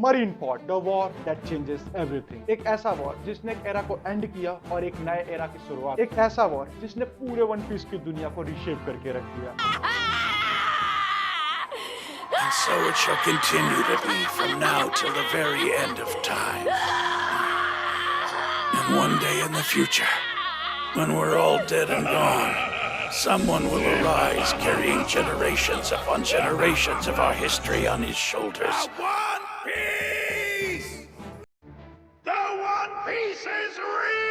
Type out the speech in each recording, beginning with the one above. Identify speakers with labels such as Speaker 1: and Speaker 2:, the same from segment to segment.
Speaker 1: Marine for the war that changes everything. एक ऐसा war जिसने एक एरा को एंड किया और एक नए एरा की शुरुआत। एक ऐसा वॉर जिसने पूरे वन पीस की दुनिया को रीशेप करके रख दिया।
Speaker 2: And so it shall continue to be from now till the very end of time. And one day in the future, when we're all dead and gone, someone will arise carrying generations upon generations of our history on his shoulders. The One Piece! The One Piece is real!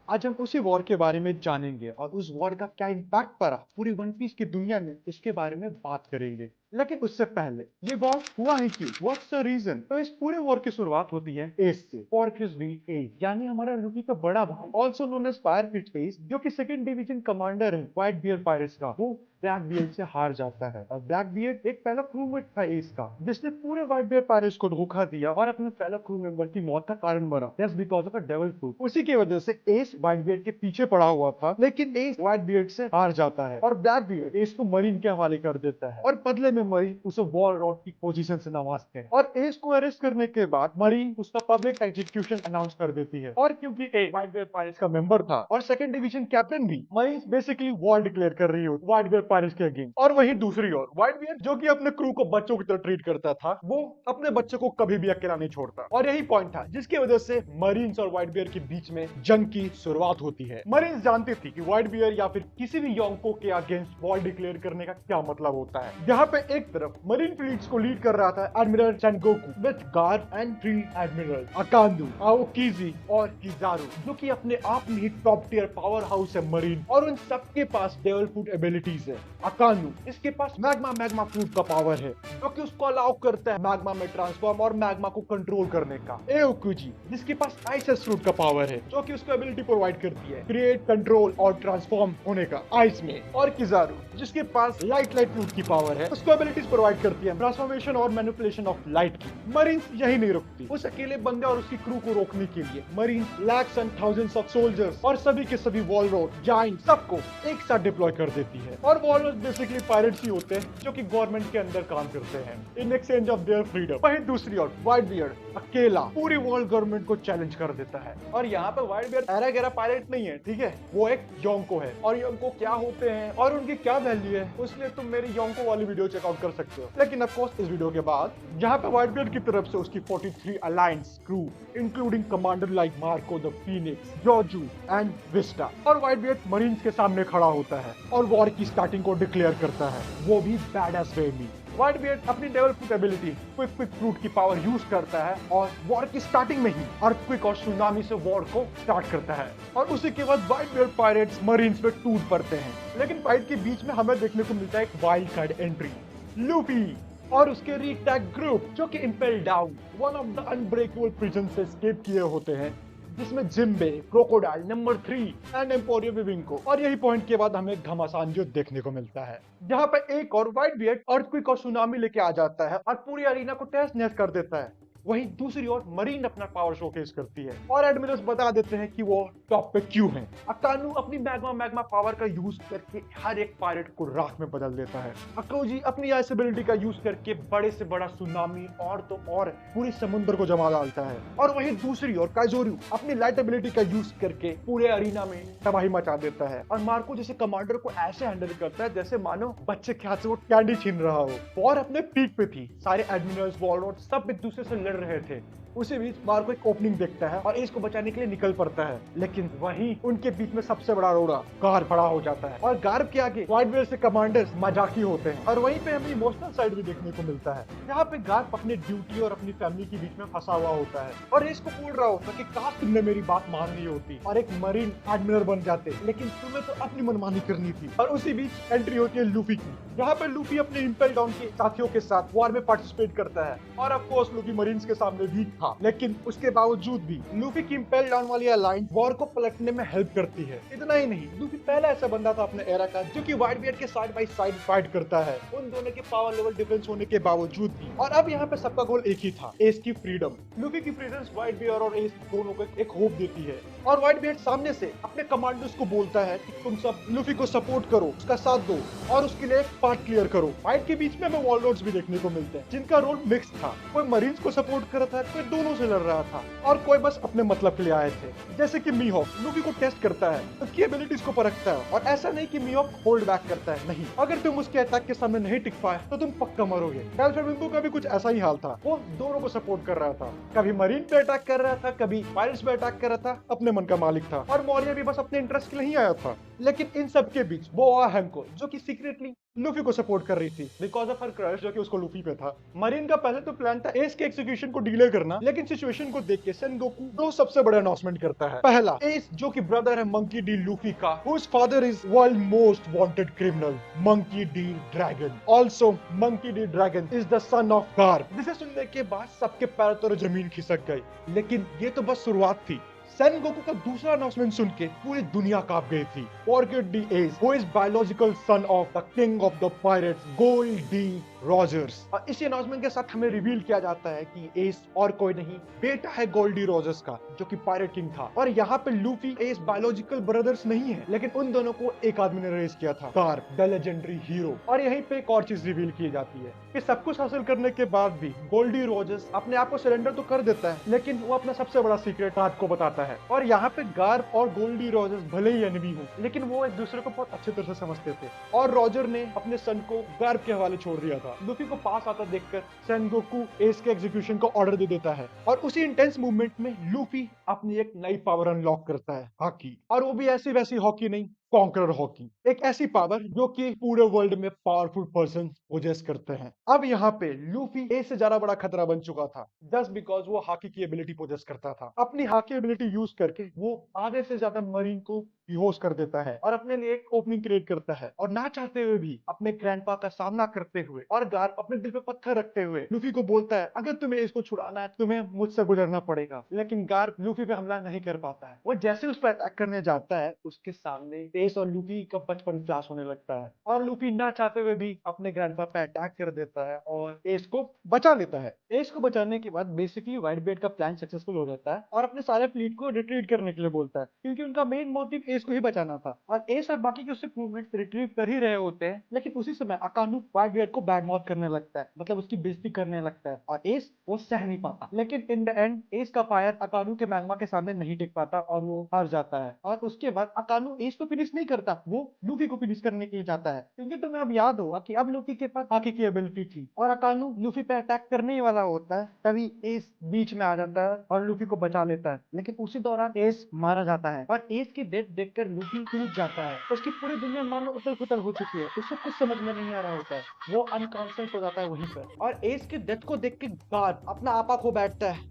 Speaker 1: आज हम उसी war के बारे में जानेंगे और उस war का क्या इम्पैक्ट पड़ा पूरी वन पीस की दुनिया में, इसके बारे में बात करेंगे। लेकिन उससे पहले ये वॉर हुआ ही क्यों? What's the reason? तो इस पूरे वॉर की शुरुआत होती है एस से। फॉर्ट्रेस वी एस, यानी हमारा लुफी का बड़ा भाई, also known as fire fist Ace, जो कि सेकंड डिवीजन कमांडर है व्हाइट बियर पायरेट्स का, वो ब्लैक बियर्ड से हार जाता है। और ब्लैक बियर्ड एक पहला क्रू मेट था एस का, जिसने पूरे व्हाइट बियर पायरेट्स को धोखा दिया और अपने पहला क्रू मेंबर की मौत का कारण बना। That's because of a devil fruit. उसी की वजह से एस व्हाइट बियर्ड के पीछे पड़ा हुआ था, लेकिन एस व्हाइट बियर्ड से हार जाता है और ब्लैक बियर्ड एस को मरीन के हवाले कर देता है और बदले में मरीन उसे वॉर रॉड की पोजीशन से नवाजते हैं। और एस को अरेस्ट करने के बाद मरीन उसका पब्लिक एग्जीक्यूशन अनाउंस कर देती है। और क्योंकि एस व्हाइट बियर पायरेट्स का मेंबर था और सेकंड डिवीजन कैप्टन भी, मरीन बेसिकली वॉर डिक्लेयर कर रही होती व्हाइट बियर पायरेट्स के अगेंस्ट। और वहीं दूसरी ओर व्हाइट बियर, जो कि अपने क्रू को बच्चों की तरह ट्रीट करता था, वो अपने बच्चों को कभी भी अकेला नहीं छोड़ता। और यही पॉइंट था जिसकी वजह से मरीन्स और व्हाइट बियर के बीच में जंग की शुरुआत होती है। मरीन्स जानती थी कि व्हाइट बियर या फिर किसी भी योंको के अगेंस्ट वॉर डिक्लेयर करने का क्या मतलब होता है। यहाँ पे एक तरफ मरीन फ्लीट्स को लीड कर रहा था admiral Sengoku with Garp and 3 admiral Akainu, Aokiji और किजारू, जो कि अपने आप में ही टॉप टियर पावर हाउस है मरीन, और उन सबके पास डेविल फ्रूट एबिलिटीज है। अकांदू, इसके पास मैग्मा फ्रूट का पावर है, जो कि उसको अलाउ करता है मैग्मा में ट्रांसफॉर्म और मैग्मा को कंट्रोल करने का। एओकुजी, जिसके पास आइसेस फ्रूट का पावर है, जो कि उसको एबिलिटी प्रोवाइड करती है क्रिएट, कंट्रोल और ट्रांसफॉर्म होने का आइस में। और किजारू, जिसके पास लाइट फ्रूट की पावर है, उसको एबिलिटीज प्रोवाइड करती है ट्रांसफॉर्मेशन और मैनिपुलेशन ऑफ लाइट की। मरीन्स यही नहीं रुकती, उस अकेले बंदे और उसकी क्रू को रोकने के लिए marines lakhs and thousands of soldiers और सभी के सभी वॉलरोड, जायंट, सबको एक साथ डिप्लॉय कर देती है। और वॉलरोड बेसिकली पायरेट्स ही होते हैं, जो कि गवर्नमेंट के अंदर काम करते हैं in exchange of their freedom. वहीं दूसरी ओर व्हाइट बियर्ड अकेला पूरी वर्ल्ड गवर्नमेंट को चैलेंज कर देता है। और यहाँ पे व्हाइट बियर्ड एरा गैरा पायरेट नहीं है, ठीक है, वो एक योंको है। और योंको क्या होते हैं और उनकी क्या वैल्यू है, उसलिए तुम मेरी योंको वाली वीडियो चेकआउट कर सकते हो। लेकिन ऑफ कोर्स इस वीडियो के बाद यहाँ पे व्हाइट बियर्ड की तरफ से उसकी 43 alliance crew, including commander like Marco the Phoenix, Joju and Vista, और व्हाइट बियर्ड मरीन्स के सामने खड़ा होता है और वॉर की स्टार्टिंग को डिक्लेयर करता है, वो भी बैडएस वे में। व्हाइट बियर्ड अपनी devil fruit ability quick fruit की पावर यूज करता है और वॉर की स्टार्टिंग में ही अर्थक्वेक और सुनामी से वॉर को स्टार्ट करता है। और उसी के बाद व्हाइट बियर्ड पायरेट्स मरीन्स पे टूट पड़ते हैं। लेकिन फाइट के बीच में हमें देखने को मिलता है एक वाइल्ड कार्ड एंट्री, लूफी और उसके रीटैग ग्रुप, जो कि Impel Down one of the unbreakable prison से एस्केप किए होते हैं, जिसमें Jinbe, Crocodile, number 3 and Emporio Ivankov. और यही पॉइंट के बाद हमें घमासान युद्ध देखने को मिलता है, जहां पे एक और व्हाइट बियर्ड अर्थक्वेक और सुनामी लेके आ जाता है और पूरी अरीना को तहस नहस कर देता है। वहीं दूसरी ओर मरीन अपना पावर शोकेस करती है और एडमिरल्स बता देते हैं कि वो टॉप पे क्यों हैं। अकानू अपनी मैग्मा पावर का यूज करके हर एक पायरेट को राख में बदल देता है। अकोजी अपनी आइस एबिलिटी का यूज करके बड़े से बड़ा सुनामी और तो और पूरी समुद्र को जमा डालता है। और वहीं दूसरी ओर काइजोरू अपनी लाइट एबिलिटी का यूज करके पूरे अरीना में तबाही मचा देता है और मार्को जैसे कमांडर को ऐसे हैंडल करता है जैसे मानो बच्चे के हाथ से वो कैंडी छीन रहा हो। वॉर अपने पीक पे थी, सारे एडमिरल्स, वॉलरोड सब एक दूसरे से लड़ रहे थे। उसी बीच मार्को एक ओपनिंग देखता है और इसको बचाने के लिए निकल पड़ता है, लेकिन वहीं उनके बीच में सबसे बड़ा रोड़ा गार्प खड़ा हो जाता है और गार्प के आगे व्हाइट बियर्ड से कमांडर्स मजाकी होते हैं। और वहीं पे हमें इमोशनल साइड भी देखने को मिलता है, यहाँ पे गार्प अपने ड्यूटी और अपनी फैमिली के बीच में फंसा हुआ होता है और इसको बोल रहा होता कि काश तुमने मेरी बात मान ली होती और एक मरीन एडमिरल बन जाते, लेकिन तुम्हें तो अपनी मनमानी करनी थी। और उसी बीच एंट्री होती है लूफी की, जहाँ पे लूफी अपने इंपेल डाउन के साथियों के साथ वॉर में पार्टिसिपेट करता है और of course Luffy marine marines के सामने वीक था, लेकिन उसके बावजूद भी लूफी की इम्पेल डाउन वाली अलायंस वॉर को पलटने में हेल्प करती है। इतना ही नहीं, लूफी पहला ऐसा बंदा था अपने एरा का जो कि व्हाइट बियर्ड के साइड बाय साइड फाइट करता है, उन दोनों के पावर लेवल डिफरेंस होने के बावजूद भी। और अब यहाँ पे सबका गोल एक ही था, एस की फ्रीडम। लूफी की फ्रीडम व्हाइट बियर्ड और एस दोनों को एक होप देती है, और व्हाइट बियर्ड सामने से अपने कमांडर्स को बोलता है कि तुम सब लूफी को सपोर्ट करो, उसका साथ दो और उसके लिए एक पार्ट क्लियर करो। फाइट के बीच में हमें वॉरलॉर्ड्स भी देखने को मिलते हैं जिनका रोल मिक्स था, कोई मरीन्स को सपोर्ट कर रहा था, कोई दोनों से लड़ रहा था, और कोई बस अपने मतलब के लिए आए थे। जैसे कि मीहॉक लूफी को टेस्ट करता है, उसकी एबिलिटीज को परखता है, और ऐसा नहीं कि मीहॉक होल्ड बैक करता है, नहीं, अगर तुम उसके अटैक के सामने नहीं टिक पाए तो तुम पक्का मरोगे। डेल्फिनिको का भी कुछ ऐसा ही हाल था, वो दोनों को सपोर्ट कर रहा था, कभी मरीन पे अटैक कर रहा था, कभी पायरेट्स पे अटैक कर रहा था, अपने मन का मालिक था। और मौर्य भी बस अपने इंटरेस्ट के लिए ही आया था। लेकिन इन सब के बीच वो हैंको जो कि सीक्रेटली लूफी को सपोर्ट कर रही थी बिकॉज ऑफ हर क्रश जो कि उसको लूफी पे था। मरीन का पहले तो प्लान था एस के एग्जीक्यूशन को डिले करना, लेकिन सिचुएशन को देख के सेनगोकू दो सबसे बड़े अनाउंसमेंट करता है। पहला, एस जो कि ब्रदर है मंकी डी लूफी का, whose father is world most wanted criminal Monkey D Dragon. Also Monkey D Dragon is the son of Garp. जिसे सुनने के बाद सबके पैर तो जमीन खिसक गई, लेकिन ये तो बस शुरुआत थी। सेनगोकू का दूसरा अनाउंसमेंट सुन के पूरी दुनिया कांप गई थी। Forget the Ace who is biological son of the king of the pirates Gold D Rogers. और इसी अनाउंसमेंट के साथ हमें रिवील किया जाता है कि एस और कोई नहीं, बेटा है गोल्डी रॉजर्स का जो कि पायरेट किंग था। और यहाँ पे लूफी एस बायोलॉजिकल ब्रदर्स नहीं है, लेकिन उन दोनों को एक आदमी ने रेस किया था, गार्प द लेजेंडरी हीरो। और यहीं पे एक और चीज रिवील की जाती है कि सब कुछ हासिल करने के बाद भी गोल्डी रॉजर्स अपने आप को सरेंडर तो कर देता है, लेकिन वो अपना सबसे बड़ा सीक्रेट गार्प को बताता है। और यहाँ पे गार्प और गोल्डी रॉजर्स भले ही एनिमी हो, लेकिन वो एक दूसरे को बहुत अच्छे तरह से समझते थे। और रॉजर ने अपने सन को गार्प के हवाले छोड़ दिया था। लूफी को पास आता देखकर सेनगोकू एस के एग्जीक्यूशन को ऑर्डर दे देता है, और उसी इंटेंस मूवमेंट में लूफी अपनी एक नई पावर अनलॉक करता है, हॉकी। और वो भी ऐसी वैसी हॉकी नहीं, कॉन्करर हॉकी, एक ऐसी पावर जो कि पूरे वर्ल्ड में पावरफुल पर्सन पोजेस करते हैं। अब यहाँ पे लूफी ए से ज्यादा बड़ा खतरा बन चुका था, जस्ट बिकॉज वो हॉकी की एबिलिटी पोजेस करता था। अपनी हॉकी एबिलिटी यूज करके वो आधे से ज्यादा मरीन को बेहोश कर देता है और अपने लिए एक ओपनिंग क्रिएट करता है। और ना चाहते हुए भी अपने ग्रैंडपा का सामना करते हुए और गार्प अपने दिल पे पत्थर रखते हुए लूफी को बोलता है, अगर तुम्हें इसको छुड़ाना है तुम्हें मुझसे गुजरना पड़ेगा। लेकिन गार्प लूफी पे हमला नहीं कर पाता है। वो जैसे उस पर अटैक करने जाता है, उसके सामने एस और लूफी का बचपन फ्लैश होने लगता है, और लूफी ना चाहते हुए भी अपने ग्रैंडपा पे अटैक कर देता है और एस को बचा लेता है। एस को बचाने के बाद बेसिकली व्हाइट बियर्ड का प्लान सक्सेसफुल हो जाता है और अपने सारे फ्लीट को रिट्रीट करने के लिए बोलता है, क्योंकि उनका मेन मोटिव एस को ही बचाना था। और एस और बाकी के उससे मूवमेंट रिट्रीव कर ही रहे होते हैं, लेकिन उसी समय अकानु व्हाइट बियर्ड को बैड माउथ करने लगता है, मतलब उसकी बेइज्जती करने लगता है, और एस वो सह नहीं पाता। लेकिन इन द एंड एस का फायर अकानु के मैग्मा के सामने नहीं टिक पाता और वो हार जाता है। और उसके बाद अकानु एस को फिनिश नहीं करता, वो लूफी को फिनिश करने के लिए जाता है, क्योंकि तुम्हें अब याद होगा कि अब लूफी के पास हॉकी की एबिलिटी थी और अकानु लूफी पे अटैक करने ही वाला होता है, तभी एस बीच में आ जाता है और लूफी को बचा लेता है। लेकिन उसी दौरान एस मारा जाता है और एस की डेथ देखकर लूफी टूट जाता है। उसकी पूरी दुनिया मानो उथल पुथल हो चुकी है, उसको कुछ समझ में नहीं आ रहा होता है, वो अनकॉन्शियस हो जाता है वहीं पर। और एस की डेथ को देख के गार्प अपना आपा खो बैठता है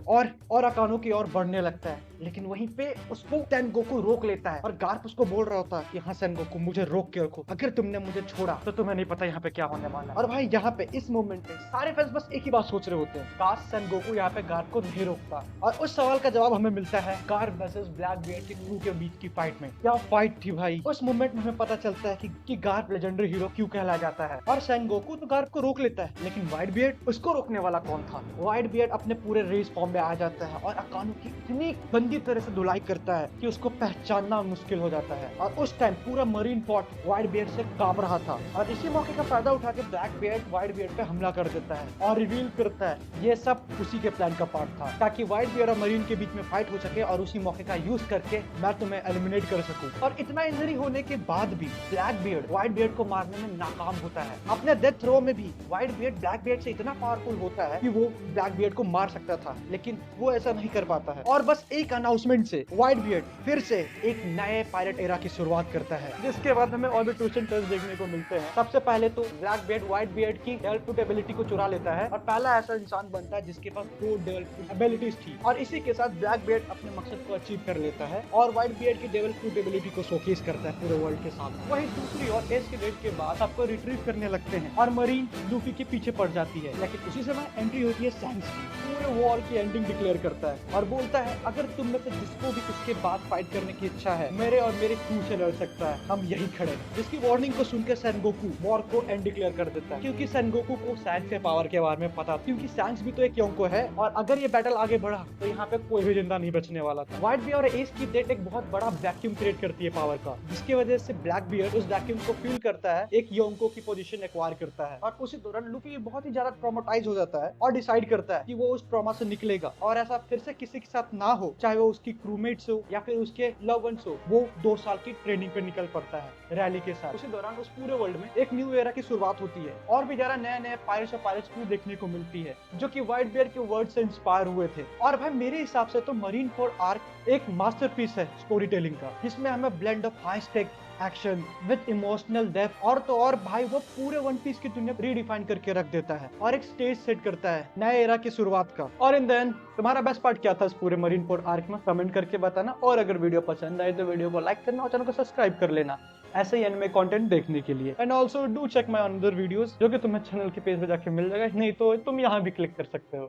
Speaker 1: और अकानु की ओर बढ़ने लगता है, लेकिन वहीं पे उसको सेनगोकू रोक लेता है और गार्प उसको बोल रहा होता है कि हाँ सेनगोकू मुझे रोक के रखो, अगर तुमने मुझे छोड़ा तो तुम्हें नहीं पता यहाँ पे क्या होने वाला है। और भाई यहाँ पे इस मोमेंट पे सारे फैंस बस एक ही बात सोच रहे होते हैं, काश सेनगोकू यहाँ पे गार्प को नहीं रोकता। और उस सवाल का जवाब हमें मिलता है गार्प वर्सेस ब्लैक बियर्ड की क्रू के बीच की फाइट में। क्या फाइट थी भाई। उस मोमेंट में हमें पता चलता है कि गार्प लेजेंडरी हीरो क्यों कहलाया जाता है। और सेनगोकू तो गार्प को रोक लेता है, लेकिन व्हाइट बियर्ड उसको रोकने वाला कौन था। व्हाइट बियर्ड अपने पूरे रेस फॉर्म में आ जाता है और अकानु की इतनी गंदी तरह से धुलाई करता है कि उसको पहचानना मुश्किल हो जाता है। और उस टाइम पूरा मरीन फोर्ट व्हाइट बियर्ड से कांप रहा था, और इसी मौके का फायदा उठा के ब्लैक बियर्ड व्हाइट बियर्ड पे हमला कर देता है और रिवील करता है ये सब उसी के प्लान का पार्ट था, ताकि व्हाइट बियर्ड और मरीन के बीच में फाइट हो सके और उसी मौके का यूज करके मैं तुम्हें एलिमिनेट कर सकूं। और इतना इंजरी होने के बाद भी ब्लैक बियर्ड व्हाइट बियर्ड को मारने में नाकाम होता है। अपने डेथ थ्रो में भी व्हाइट बियर्ड ब्लैक बियर्ड से इतना पावरफुल होता है कि वो ब्लैक बियर्ड को मार सकता था, लेकिन वो ऐसा नहीं कर पाता है। और बस एक अनाउंसमेंट से व्हाइट बियर्ड फिर से एक नए पायरेट एरा की शुरुआत करता है, जिसके बाद हमें और भी ट्विस्ट एंड टर्न्स देखने को मिलते हैं। सबसे पहले तो ब्लैक बियर्ड व्हाइट बियर्ड की डेवल फ्रूट एबिलिटी को चुरा लेता है और पहला ऐसा इंसान बनता है जिसके पास 2 डेवल फ्रूट एबिलिटीज थी। और इसी के साथ ब्लैक बियर्ड अपने मकसद को अचीव कर लेता है और व्हाइट बियर्ड की डेवल फ्रूट कैपेबिलिटी को शोकेस करता है पूरे वर्ल्ड के सामने। वही दूसरी और एस्केलेट के बाद सबको रिट्रीव करने लगते हैं और मरीन लूफी के पीछे पड़ जाती है। लेकिन उसी समय एंट्री होती है सैंक्स की, पूरे वॉर की एंडिंग डिक्लेयर करता है और बोलता है अगर तुम में से जिसको भी इसके बाद फाइट करने की इच्छा है मेरे और मेरे क्रू से लड़ सकता है, हम यही खड़े हैं। जिसकी वार्निंग को सुनकर सेनगोकू वॉर को एंड डिक्लेयर कर देता है, क्योंकि सेनगोकू को सैंक्स के पावर के बारे में पता था, क्योंकि सैंक्स भी तो एक योंको है और अगर ये बैटल आगे बढ़ा तो यहाँ पे कोई भी जिंदा नहीं बचने वाला था। व्हाइट बियर और एस की डेथ एक बहुत बड़ा वैक्यूम क्रिएट करती है पावर का, जिसकी वजह से ब्लैक बियर उस वैक्यूम को फ्यूल करता है, एक योंको की पोजीशन एक्वायर करता है और उसी दौरान लूफी बहुत ही ज्यादा ट्रॉमेटाइज हो जाता है और डिसाइड करता है कि वो उस ट्रॉमा से निकलेगा और ऐसा फिर से किसी के साथ ना हो, चाहे वो उसकी क्रूमेट्स हो या फिर उसके लव वंस हो। वो 2 साल की ट्रेनिंग पे निकल पड़ता है रैली के साथ। उसी दौरान उस पूरे वर्ल्ड में एक न्यू एरा की शुरुआत होती है और भी ज्यादा नए नए पायरेट्स और पायरेट्स क्रू देखने को मिलती है जो कि व्हाइट बियर के वर्ड से इंस्पायर हुए थे। और भाई मेरे हिसाब से तो मरीन फोर्ड आर्क एक मास्टरपीस है स्टोरी टेलिंग का, जिसमें हमें blend of high stake action with emotional depth और तो और भाई वो पूरे वन पीस की दुनिया रीडिफाइन करके रख देता है और एक स्टेज सेट करता है नए एरा की शुरुआत का। और इन देन तुम्हारा बेस्ट पार्ट क्या था इस पूरे मरीन फोर्ड आर्क में, कमेंट करके बताना। और अगर वीडियो पसंद आए तो वीडियो को लाइक करना और चैनल को सब्सक्राइब कर लेना ऐसे ही एनिमे कंटेंट देखने के लिए। And also do check my another videos जो कि तुम्हें चैनल के पेज पे जाके मिल जाएगा, नहीं तो तुम यहाँ भी क्लिक कर सकते हो।